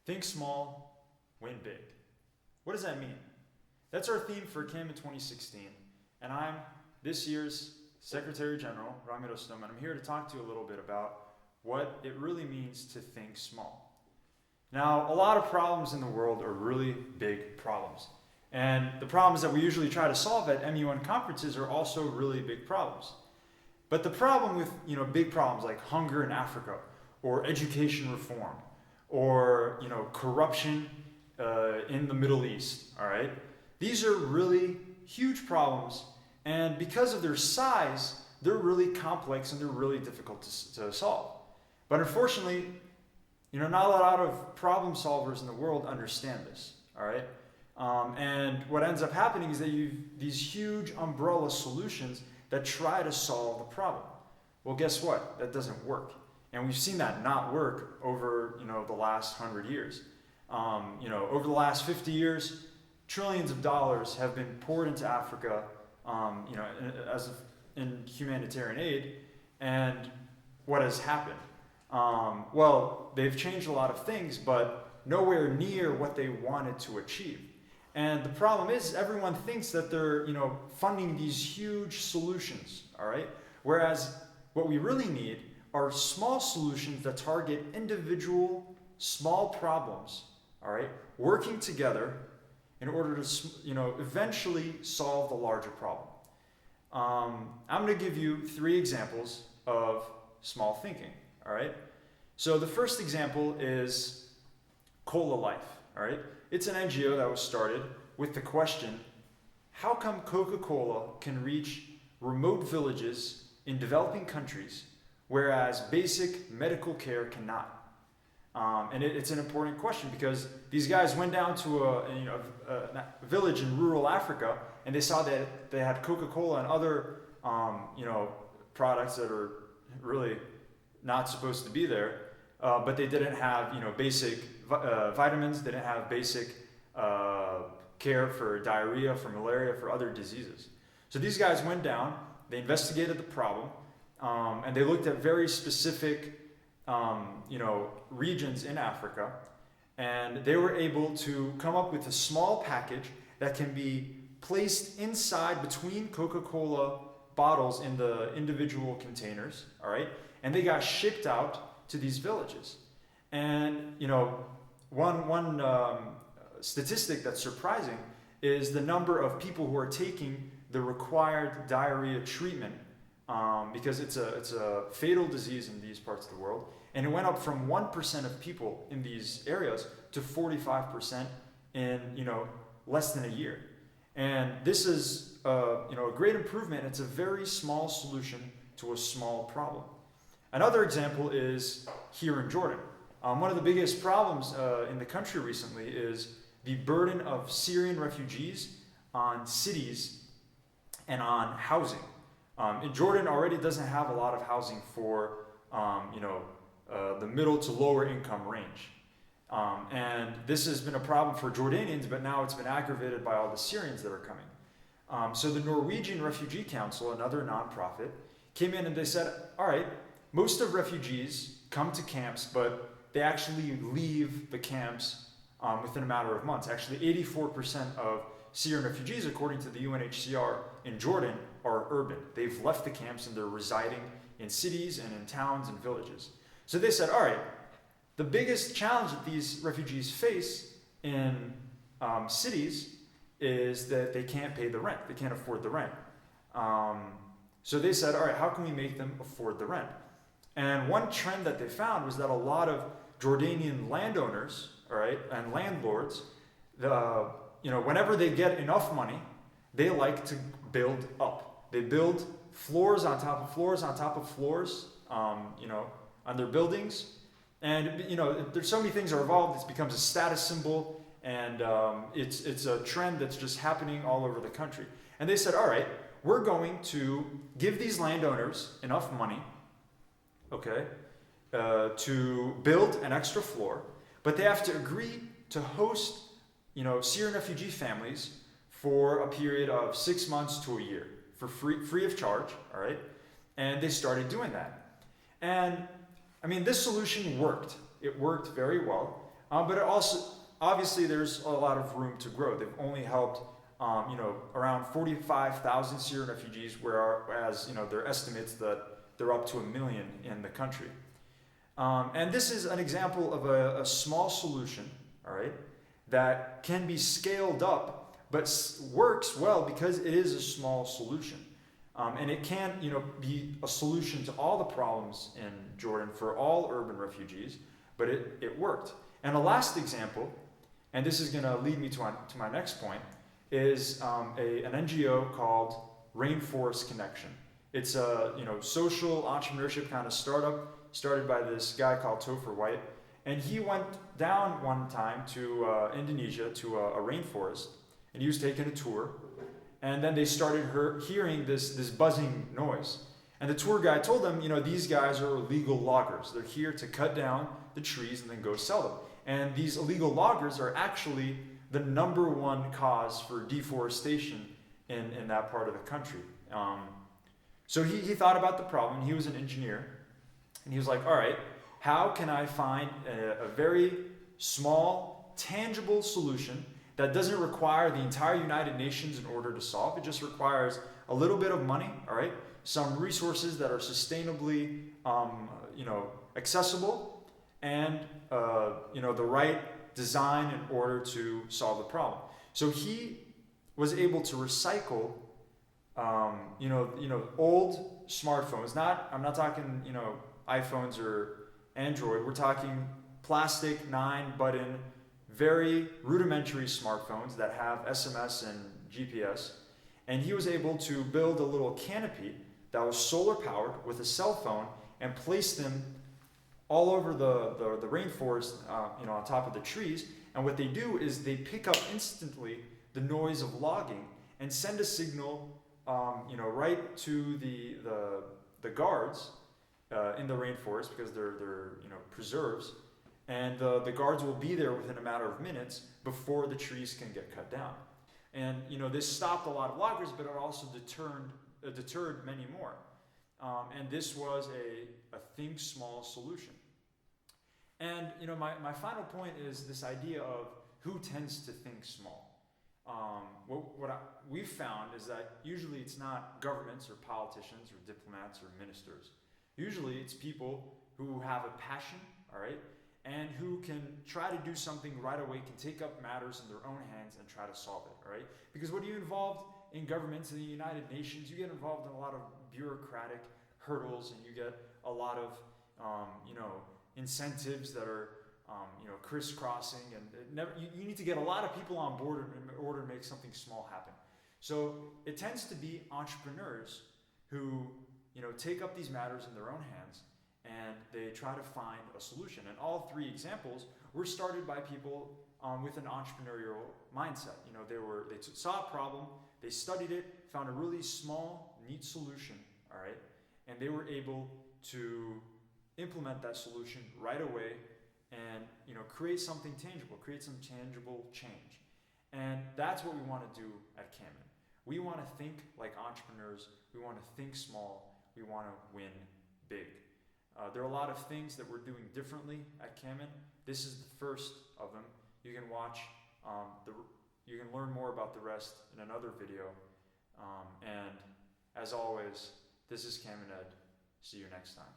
Think small, win big. What does that mean? That's our theme for CAM in 2016, and I'm this year's Secretary General, Ramiro Stom, and I'm here to talk to you a little bit about what it really means to think small. Now, a lot of problems in the world are really big problems, and the problems that we usually try to solve at MUN conferences are also really big problems. But the problem with big problems like hunger in Africa, or education reform, or corruption in the Middle East, all right? These are really huge problems, and because of their size, they're really complex and they're really difficult to solve. But unfortunately, not a lot of problem solvers in the world understand this, all right? And what ends up happening is that you have these huge umbrella solutions that try to solve the problem. Well, guess what? That doesn't work. And we've seen that not work over the last 100 years. Over the last 50 years, trillions of dollars have been poured into Africa, in humanitarian aid. And what has happened? Well, they've changed a lot of things, but nowhere near what they wanted to achieve. And the problem is everyone thinks that they're, funding these huge solutions, all right? Whereas what we really need are small solutions that target individual small problems, all right, working together in order to, eventually solve the larger problem. I'm going to give you 3 examples of small thinking, all right? So the first example is Cola Life, all right? It's an NGO that was started with the question, how come Coca-Cola can reach remote villages in developing countries, whereas basic medical care cannot? And it's an important question because these guys went down to a village in rural Africa and they saw that they had Coca-Cola and other products that are really not supposed to be there, but they didn't have basic vitamins, they didn't have basic care for diarrhea, for malaria, for other diseases. So these guys went down, they investigated the problem, and they looked at very specific regions in Africa, and they were able to come up with a small package that can be placed inside between Coca-Cola bottles in the individual containers, all right? And they got shipped out to these villages. And, one statistic that's surprising is the number of people who are taking the required diarrhea treatment, because it's a fatal disease in these parts of the world. And it went up from 1% of people in these areas to 45% in less than a year. And this is a great improvement. It's a very small solution to a small problem. Another example is here in Jordan. One of the biggest problems in the country recently is the burden of Syrian refugees on cities and on housing. In Jordan already doesn't have a lot of housing for the middle to lower income range. And this has been a problem for Jordanians, but now it's been aggravated by all the Syrians that are coming. So the Norwegian Refugee Council, another nonprofit, came in and they said, all right, most of refugees come to camps, but they actually leave the camps within a matter of months. Actually, 84% of Syrian refugees, according to the UNHCR in Jordan, are urban. They've left the camps and they're residing in cities and in towns and villages. So they said, all right, the biggest challenge that these refugees face in cities is that they can't pay the rent. They can't afford the rent. So they said, all right, how can we make them afford the rent? And one trend that they found was that a lot of Jordanian landowners, all right, and landlords, whenever they get enough money, they like to build up. They build floors on top of floors on top of floors, on their buildings. And, there's so many things are involved, it becomes a status symbol, and it's a trend that's just happening all over the country. And they said, all right, we're going to give these landowners enough money, okay, to build an extra floor, but they have to agree to host, Syrian refugee families for a period of 6 months to a year for free of charge, all right? And they started doing that. And, this solution worked. It worked very well. But it also, obviously, there's a lot of room to grow. They've only helped, around 45,000 Syrian refugees, whereas, their estimates that they're up to 1 million in the country. And this is an example of a small solution, all right, that can be scaled up, but works well because it is a small solution. And it can't, be a solution to all the problems in Jordan for all urban refugees, but it worked. And a last example, and this is going to lead me to my next point, is an NGO called Rainforest Connection. It's a social entrepreneurship kind of startup started by this guy called Topher White, and he went down one time to Indonesia to a rainforest, and he was taking a tour, and then they started hearing this buzzing noise. And the tour guide told them, these guys are illegal loggers. They're here to cut down the trees and then go sell them. And these illegal loggers are actually the #1 cause for deforestation in that part of the country. So he thought about the problem. He was an engineer. And he was like, all right, how can I find a very small, tangible solution that doesn't require the entire United Nations in order to solve? It just requires a little bit of money, all right, some resources that are sustainably, accessible, and, the right design in order to solve the problem. So he was able to recycle, old smartphones. I'm not talking, iPhones or Android. We're talking plastic 9-button, very rudimentary smartphones that have SMS and GPS. And he was able to build a little canopy that was solar powered with a cell phone and place them all over the rainforest, on top of the trees. And what they do is they pick up instantly the noise of logging and send a signal, right to the guards in the rainforest, because they're preserves, and the guards will be there within a matter of minutes before the trees can get cut down. And this stopped a lot of loggers, but it also deterred many more. And this was a think small solution. And my final point is this idea of who tends to think small. What we've found is that usually it's not governments or politicians or diplomats or ministers. Usually it's people who have a passion, all right, and who can try to do something right away, can take up matters in their own hands and try to solve it, all right? Because when you're involved in governments, in the United Nations, you get involved in a lot of bureaucratic hurdles, and you get a lot of, incentives that are, crisscrossing, and you need to get a lot of people on board in order to make something small happen. So it tends to be entrepreneurs who take up these matters in their own hands, and they try to find a solution. And all three examples were started by people with an entrepreneurial mindset. They saw a problem, they studied it, found a really small, neat solution, all right, and they were able to implement that solution right away and create something tangible, create some tangible change. And that's what we want to do at Cammon. We want to think like entrepreneurs. We want to think small. We want to win big. There are a lot of things that we're doing differently at Cammon. This is the first of them. You can watch, you can learn more about the rest in another video. And as always, this is Cammon Ed. See you next time.